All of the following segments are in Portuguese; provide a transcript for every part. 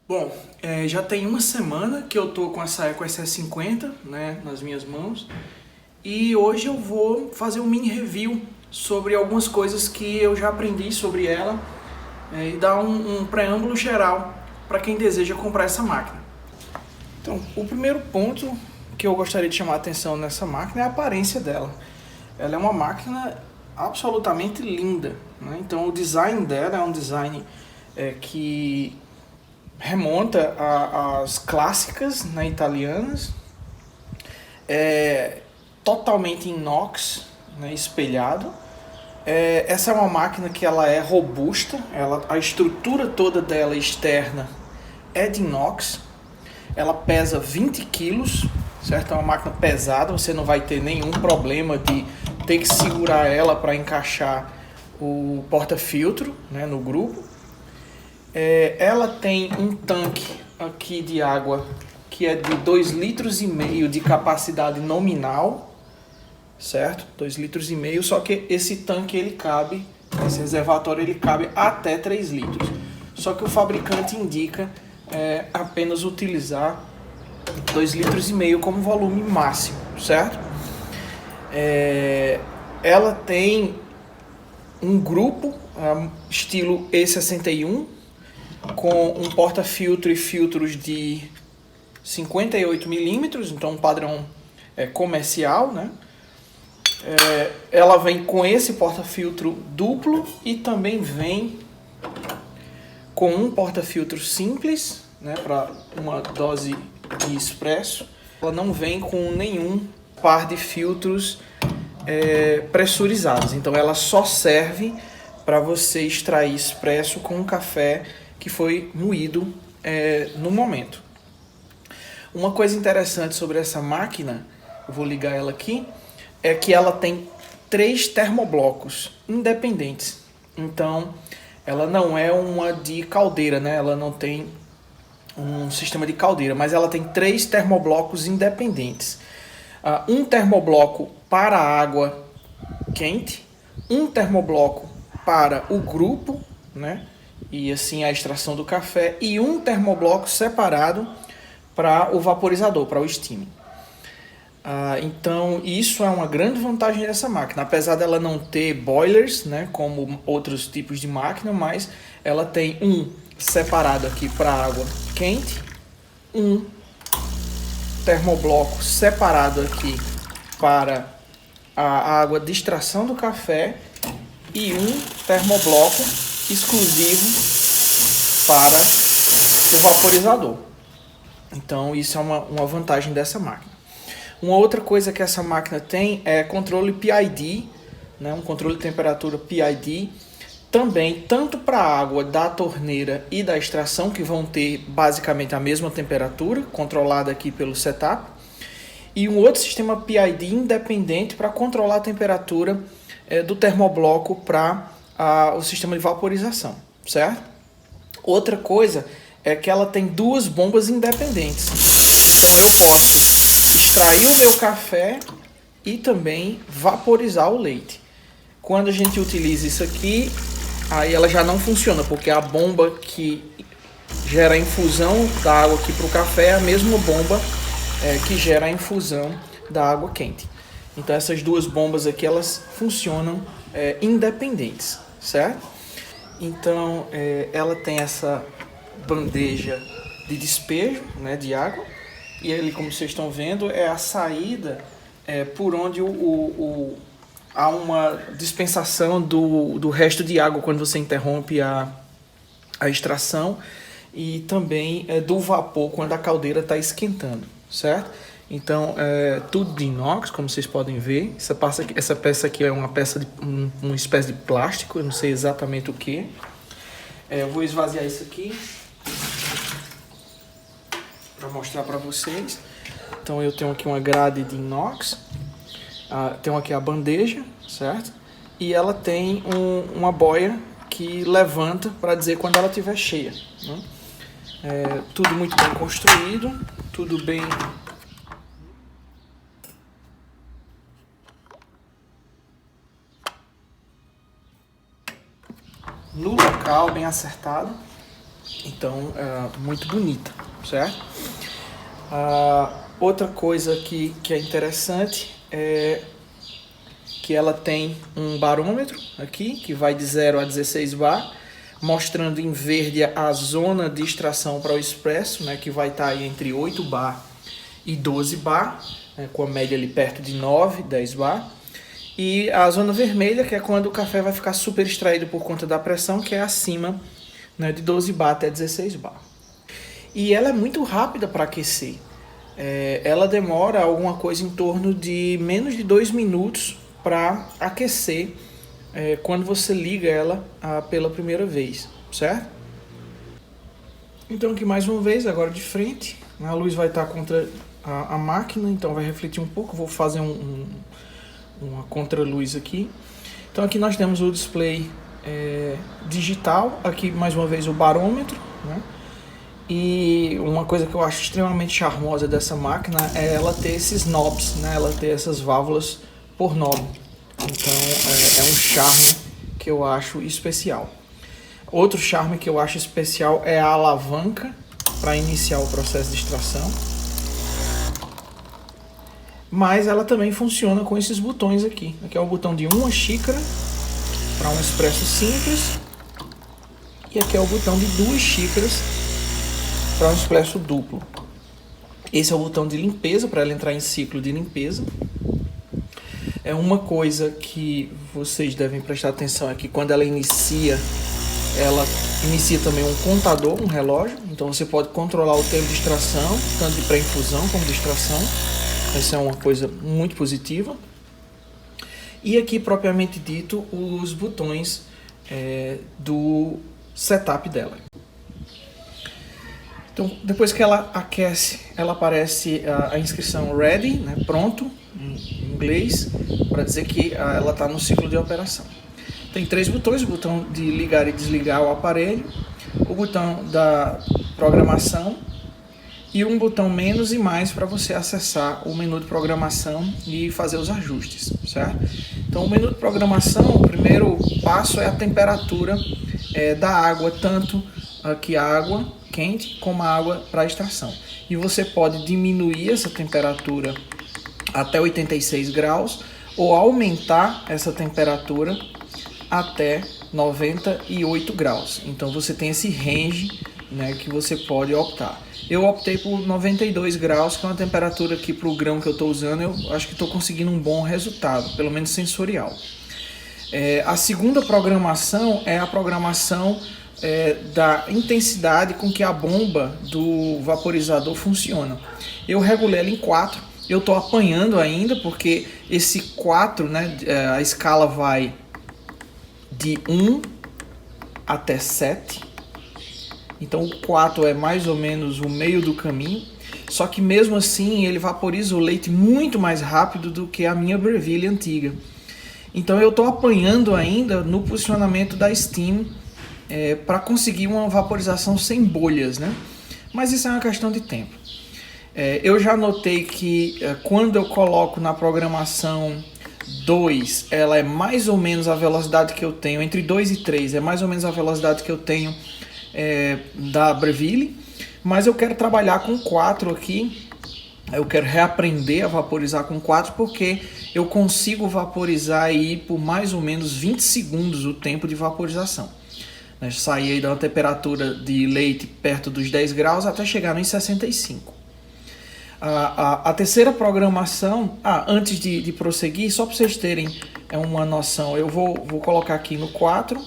Bom, já tem uma semana que eu tô com essa EcoSS 50, né, nas minhas mãos, e hoje eu vou fazer um mini review sobre algumas coisas que eu já aprendi sobre ela, e dar um preâmbulo geral para quem deseja comprar essa máquina. Então, o primeiro ponto que eu gostaria de chamar a atenção nessa máquina é a aparência dela. Ela é uma máquina absolutamente linda, né? Então o design dela é um design que remonta às clássicas, né, italianas, totalmente inox, né, espelhado. Essa é uma máquina que ela é robusta, a estrutura toda dela externa é de inox, ela pesa 20 quilos, certo? É uma máquina pesada, você não vai ter nenhum problema de ter que segurar ela para encaixar o porta-filtro, né, no grupo. Ela tem um tanque aqui de água que é de 2,5 litros de capacidade nominal, certo? 2,5 litros, só que esse tanque esse reservatório ele cabe até 3 litros. Só que o fabricante indica apenas utilizar 2,5 litros como volume máximo, certo? Ela tem um grupo estilo E61, com um porta-filtro e filtros de 58 milímetros, então um padrão comercial, né? Ela vem com esse porta-filtro duplo e também vem com um porta-filtro simples, né, para uma dose de expresso. Ela não vem com nenhum par de filtros pressurizados, então ela só serve para você extrair expresso com um café que foi moído no momento. Uma coisa interessante sobre essa máquina, eu vou ligar ela aqui, é que ela tem 3 termoblocos independentes. Então, ela não é uma de caldeira, né? Ela não tem um sistema de caldeira, mas ela tem 3 termoblocos independentes. Um termobloco para a água quente, um termobloco para o grupo, né? E assim a extração do café, e um termobloco separado para o vaporizador, para o steam. Então isso é uma grande vantagem dessa máquina, apesar dela não ter boilers, né, como outros tipos de máquina, mas ela tem um separado aqui para água quente, um termobloco separado aqui para a água de extração do café e um termobloco exclusivo para o vaporizador. Então isso é uma vantagem dessa máquina. Uma outra coisa que essa máquina tem é controle PID, né, um controle de temperatura PID, também tanto para a água da torneira e da extração, que vão ter basicamente a mesma temperatura, controlada aqui pelo setup, e um outro sistema PID independente para controlar a temperatura do termobloco para o sistema de vaporização, certo? Outra coisa é que ela tem 2 bombas independentes. Então eu posso extrair o meu café e também vaporizar o leite. Quando a gente utiliza isso aqui, aí ela já não funciona, porque a bomba que gera a infusão da água aqui para o café é a mesma bomba que gera a infusão da água quente. Então essas 2 bombas aqui, elas funcionam independentes, certo? Então ela tem essa bandeja de despejo, né, de água, e ali, como vocês estão vendo, é a saída por onde há uma dispensação do resto de água quando você interrompe a extração, e também do vapor quando a caldeira está esquentando, certo? Então, tudo de inox, como vocês podem ver. Essa peça aqui é uma peça de uma espécie de plástico, eu não sei exatamente o que. Eu vou esvaziar isso aqui para mostrar para vocês. Então eu tenho aqui uma grade de inox, tenho aqui a bandeja, certo? E ela tem uma boia que levanta para dizer quando ela estiver cheia, né? Tudo muito bem construído, tudo bem no local, bem acertado. Então, muito bonita, certo? Outra coisa que é interessante é que ela tem um barômetro aqui, que vai de 0 a 16 bar, mostrando em verde a zona de extração para o expresso, né, que vai estar aí entre 8 bar e 12 bar, né, com a média ali perto de 9, 10 bar. E a zona vermelha, que é quando o café vai ficar super extraído por conta da pressão, que é acima, né, de 12 bar até 16 bar. E ela é muito rápida para aquecer. Ela demora alguma coisa em torno de menos de 2 minutos para aquecer quando você liga ela pela primeira vez, certo? Então aqui mais uma vez, agora de frente, a luz vai estar contra a máquina, então vai refletir um pouco. Vou fazer uma contraluz aqui. Então aqui nós temos o display digital, aqui mais uma vez o barômetro, né? E uma coisa que eu acho extremamente charmosa dessa máquina é ela ter esses knobs, né? Ela ter essas válvulas por knob. Então é um charme que eu acho especial. Outro charme que eu acho especial é a alavanca para iniciar o processo de extração. Mas ela também funciona com esses botões aqui. Aqui é o botão de 1 xícara para um expresso simples. E aqui é o botão de 2 xícaras para um expresso duplo. Esse é o botão de limpeza, para ela entrar em ciclo de limpeza. É uma coisa que vocês devem prestar atenção é que quando ela inicia também um contador, um relógio. Então você pode controlar o tempo de extração, tanto de pré-infusão como de extração. Essa é uma coisa muito positiva. E aqui, propriamente dito, os botões do setup dela. Então, depois que ela aquece, ela aparece a inscrição ready, né, pronto, em inglês, para dizer que ela está no ciclo de operação. Tem 3 botões: o botão de ligar e desligar o aparelho, o botão da programação e um botão menos e mais para você acessar o menu de programação e fazer os ajustes, certo? Então, o menu de programação, o primeiro passo é a temperatura da água, tanto aqui a água quente como a água para extração. E você pode diminuir essa temperatura até 86 graus ou aumentar essa temperatura até 98 graus. Então você tem esse range, né, que você pode optar. Eu optei por 92 graus, que é uma temperatura que para o grão que eu estou usando, eu acho que estou conseguindo um bom resultado, pelo menos sensorial. A segunda programação é a programação da intensidade com que a bomba do vaporizador funciona. Eu regulei ela em 4, eu estou apanhando ainda, porque esse 4, né, a escala vai de 1 até 7, então o 4 é mais ou menos o meio do caminho, só que mesmo assim ele vaporiza o leite muito mais rápido do que a minha Breville antiga. Então eu estou apanhando ainda no posicionamento da Steam para conseguir uma vaporização sem bolhas, né? Mas isso é uma questão de tempo. Eu já notei que quando eu coloco na programação 2, ela é mais ou menos a velocidade que eu tenho, entre 2 e 3, é mais ou menos a velocidade que eu tenho da Breville, mas eu quero trabalhar com 4 aqui. Eu quero reaprender a vaporizar com 4, porque eu consigo vaporizar aí por mais ou menos 20 segundos o tempo de vaporização. Sair aí de uma temperatura de leite perto dos 10 graus até chegar nos 65. A terceira programação, antes de prosseguir, só para vocês terem uma noção, eu vou colocar aqui no 4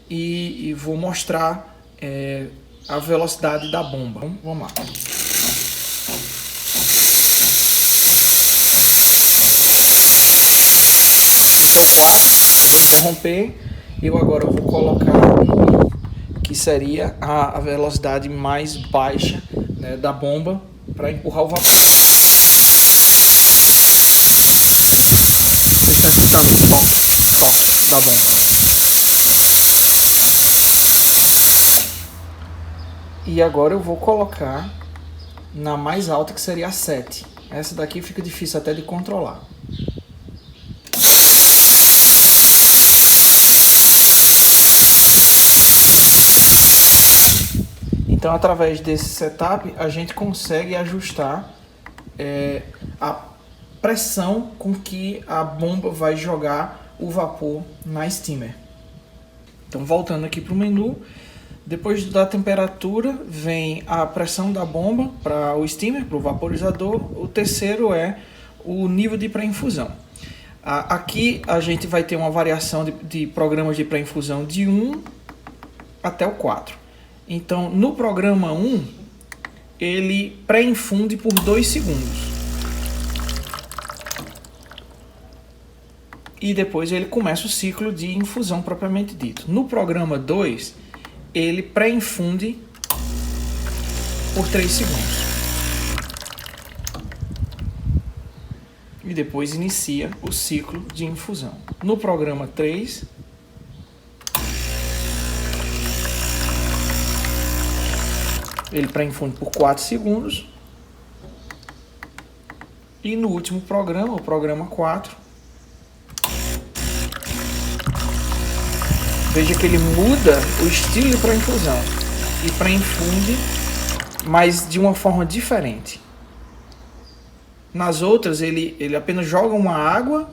e vou mostrar a velocidade da bomba. Vamos lá. Esse é o 4, vou interromper. Eu agora vou colocar que seria a velocidade mais baixa, né, da bomba para empurrar o vapor. Você está escutando o toque da bomba. E agora eu vou colocar na mais alta, que seria a 7. Essa daqui fica difícil até de controlar. Então, através desse setup, a gente consegue ajustar a pressão com que a bomba vai jogar o vapor na steamer. Então, voltando aqui para o menu, depois da temperatura vem a pressão da bomba para o steamer, para o vaporizador. O terceiro é o nível de pré-infusão. Aqui a gente vai ter uma variação de programas de pré-infusão de 1 até o 4. Então, no programa 1, ele pré-infunde por 2 segundos. E depois ele começa o ciclo de infusão propriamente dito. No programa 2, ele pré-infunde por 3 segundos. E depois inicia o ciclo de infusão. No programa 3, ele pré-infunde por 4 segundos. E no último programa, o programa 4, veja que ele muda o estilo de pré-infusão e pré-infunde, mas de uma forma diferente. Nas outras, ele apenas joga uma água,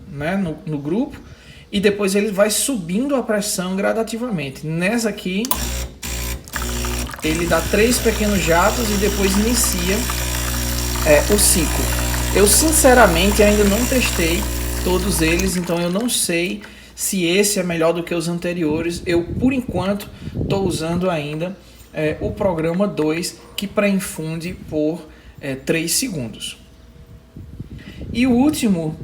né, no grupo e depois ele vai subindo a pressão gradativamente. Nessa aqui, ele dá 3 pequenos jatos e depois inicia o ciclo. Eu sinceramente ainda não testei todos eles, então eu não sei se esse é melhor do que os anteriores. Eu, por enquanto, estou usando ainda o programa 2, que pré-infunde por 3 segundos. E o último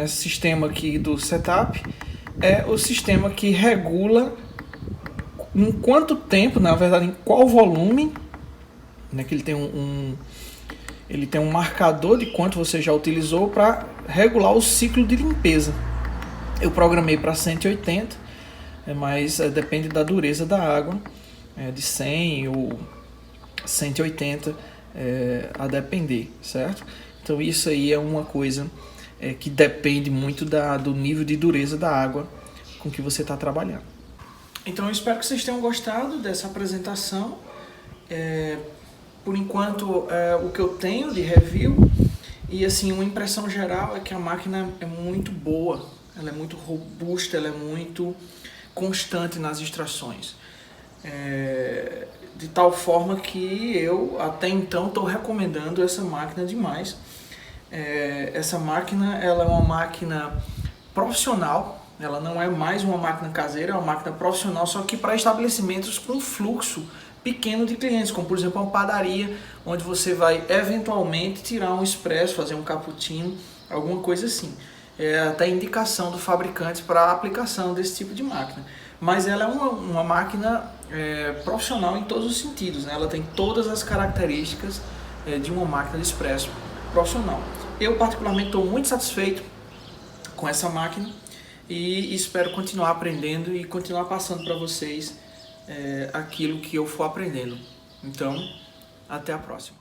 sistema aqui do setup é o sistema que regula em quanto tempo, na verdade, em qual volume, né, que ele tem um marcador de quanto você já utilizou para regular o ciclo de limpeza. Eu programei para 180, mas depende da dureza da água, de 100 ou 180, a depender, certo? Então isso aí é uma coisa que depende muito do nível de dureza da água com que você está trabalhando. Então eu espero que vocês tenham gostado dessa apresentação. Por enquanto, o que eu tenho de review, e assim, uma impressão geral é que a máquina é muito boa, ela é muito robusta, ela é muito constante nas extrações. De tal forma que eu até então estou recomendando essa máquina demais. Essa máquina, ela é uma máquina profissional, ela não é mais uma máquina caseira, é uma máquina profissional, só que para estabelecimentos com fluxo pequeno de clientes, como por exemplo uma padaria, onde você vai eventualmente tirar um expresso, fazer um cappuccino, alguma coisa assim. É até indicação do fabricante para a aplicação desse tipo de máquina. Mas ela é uma máquina profissional em todos os sentidos, né? Ela tem todas as características de uma máquina de expresso profissional. Eu particularmente estou muito satisfeito com essa máquina e espero continuar aprendendo e continuar passando para vocês aquilo que eu for aprendendo. Então, até a próxima.